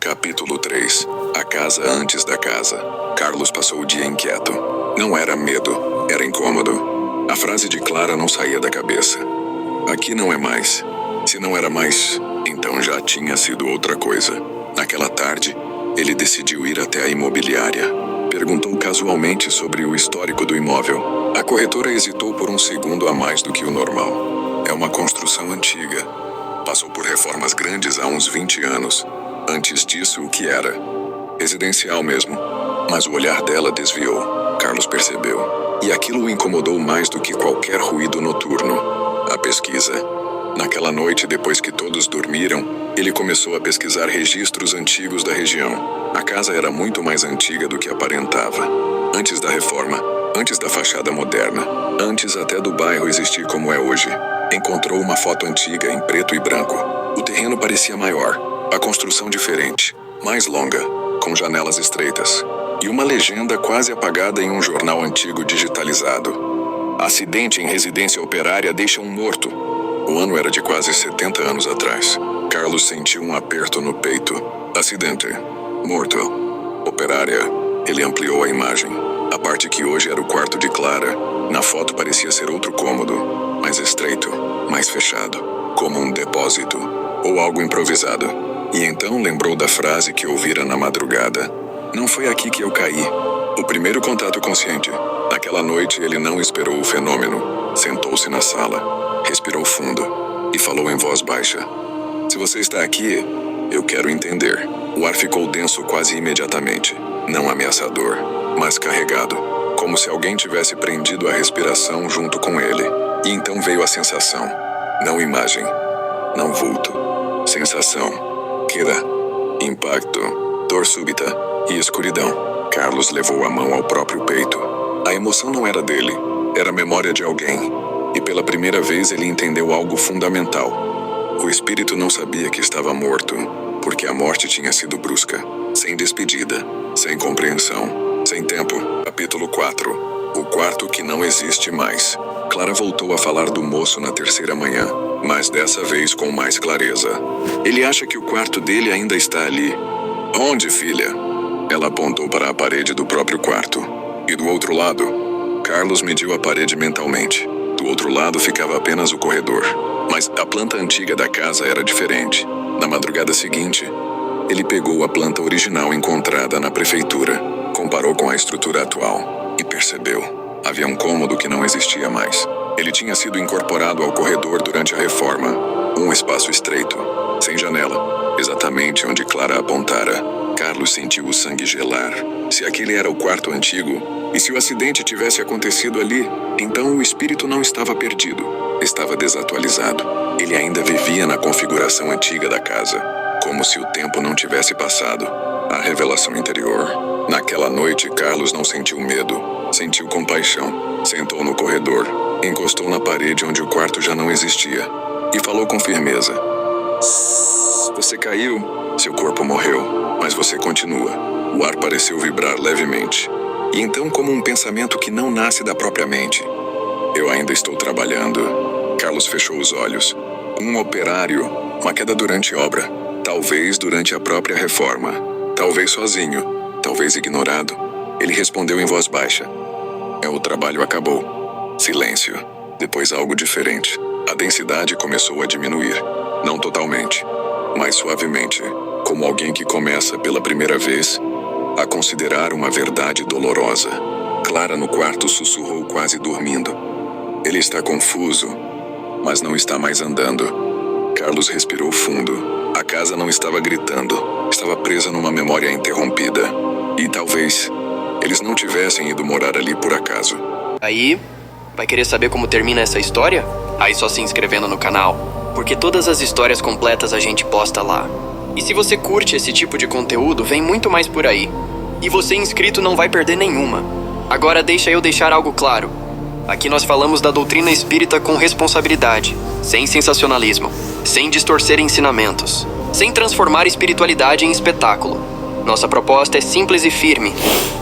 Capítulo 3. A casa antes da casa. Carlos passou o dia inquieto. Não era medo, era incômodo. A frase de Clara não saía da cabeça. Aqui não é mais. Se não era mais, então já tinha sido outra coisa. Naquela tarde, ele decidiu ir até a imobiliária. Perguntou casualmente sobre o histórico do imóvel. A corretora hesitou por um segundo a mais do que o normal. É uma construção antiga. Passou por reformas grandes há uns 20 anos. Antes disso, o que era? Residencial mesmo. Mas o olhar dela desviou. Carlos percebeu. E aquilo o incomodou mais do que qualquer ruído noturno. A pesquisa. Naquela noite, depois que todos dormiram, ele começou a pesquisar registros antigos da região. A casa era muito mais antiga do que aparentava. Antes da reforma, antes da fachada moderna, antes até do bairro existir como é hoje. Encontrou uma foto antiga em preto e branco. O terreno parecia maior. A construção diferente, mais longa, com janelas estreitas. E uma legenda quase apagada em um jornal antigo digitalizado. Acidente em residência operária deixa um morto. O ano era de quase 70 anos atrás. Carlos sentiu um aperto no peito. Acidente. Morto. Operária. Ele ampliou a imagem. A parte que hoje era o quarto de Clara, na foto parecia ser outro cômodo, mais estreito, mais fechado, como um depósito, ou algo improvisado. E então lembrou da frase que ouvira na madrugada. Não foi aqui que eu caí. O primeiro contato consciente. Naquela noite ele não esperou o fenômeno. Sentou-se na sala, respirou fundo e falou em voz baixa. Se você está aqui, eu quero entender. O ar ficou denso quase imediatamente. Não ameaçador, mas carregado. Como se alguém tivesse prendido a respiração junto com ele. E então veio a sensação. Não imagem. Não vulto. Sensação. Queda, impacto, dor súbita e escuridão. Carlos levou a mão ao próprio peito. A emoção não era dele, era a memória de alguém. E pela primeira vez ele entendeu algo fundamental. O espírito não sabia que estava morto, porque a morte tinha sido brusca, sem despedida, sem compreensão, sem tempo. Capítulo 4. O quarto que não existe mais. Clara voltou a falar do moço na terceira manhã, mas dessa vez com mais clareza. Ele acha que o quarto dele ainda está ali. Onde, filha? Ela apontou para a parede do próprio quarto. E do outro lado? Carlos mediu a parede mentalmente. Do outro lado ficava apenas o corredor. Mas a planta antiga da casa era diferente. Na madrugada seguinte, ele pegou a planta original encontrada na prefeitura, comparou com a estrutura atual e percebeu. Havia um cômodo que não existia mais. Ele tinha sido incorporado ao corredor durante a reforma. Um espaço estreito, sem janela, exatamente onde Clara apontara. Carlos sentiu o sangue gelar. Se aquele era o quarto antigo, e se o acidente tivesse acontecido ali, então o espírito não estava perdido. Estava desatualizado. Ele ainda vivia na configuração antiga da casa, como se o tempo não tivesse passado. A revelação interior. Naquela noite, Carlos não sentiu medo, sentiu compaixão. Sentou no corredor, encostou na parede onde o quarto já não existia e falou com firmeza. Você caiu, seu corpo morreu, mas você continua. O ar pareceu vibrar levemente. E então, como um pensamento que não nasce da própria mente. Eu ainda estou trabalhando. Carlos fechou os olhos. Um operário, uma queda durante obra. Talvez durante a própria reforma. Talvez sozinho. Talvez ignorado. Ele respondeu em voz baixa. O trabalho acabou. Silêncio. Depois algo diferente. A densidade começou a diminuir. Não totalmente, mas suavemente. Como alguém que começa pela primeira vez a considerar uma verdade dolorosa. Clara no quarto sussurrou quase dormindo. Ele está confuso, mas não está mais andando. Carlos respirou fundo. A casa não estava gritando. Estava presa numa memória interrompida. E talvez eles não tivessem ido morar ali por acaso. Aí, vai querer saber como termina essa história? Aí só se inscrevendo no canal, porque todas as histórias completas a gente posta lá. E se você curte esse tipo de conteúdo, vem muito mais por aí. E você inscrito não vai perder nenhuma. Agora deixa eu deixar algo claro. Aqui nós falamos da doutrina espírita com responsabilidade, sem sensacionalismo, sem distorcer ensinamentos, sem transformar espiritualidade em espetáculo. Nossa proposta é simples e firme.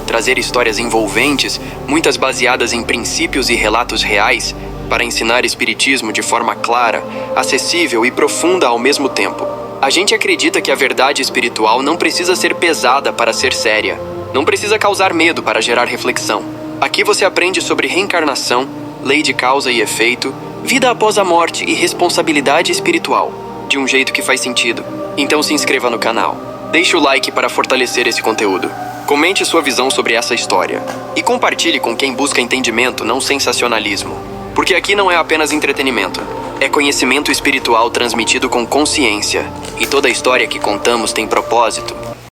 Trazer histórias envolventes, muitas baseadas em princípios e relatos reais, para ensinar espiritismo de forma clara, acessível e profunda ao mesmo tempo. A gente acredita que a verdade espiritual não precisa ser pesada para ser séria. Não precisa causar medo para gerar reflexão. Aqui você aprende sobre reencarnação, lei de causa e efeito, vida após a morte e responsabilidade espiritual, de um jeito que faz sentido. Então se inscreva no canal. Deixe o like para fortalecer esse conteúdo. Comente sua visão sobre essa história. E compartilhe com quem busca entendimento, não sensacionalismo. Porque aqui não é apenas entretenimento. É conhecimento espiritual transmitido com consciência. E toda a história que contamos tem propósito.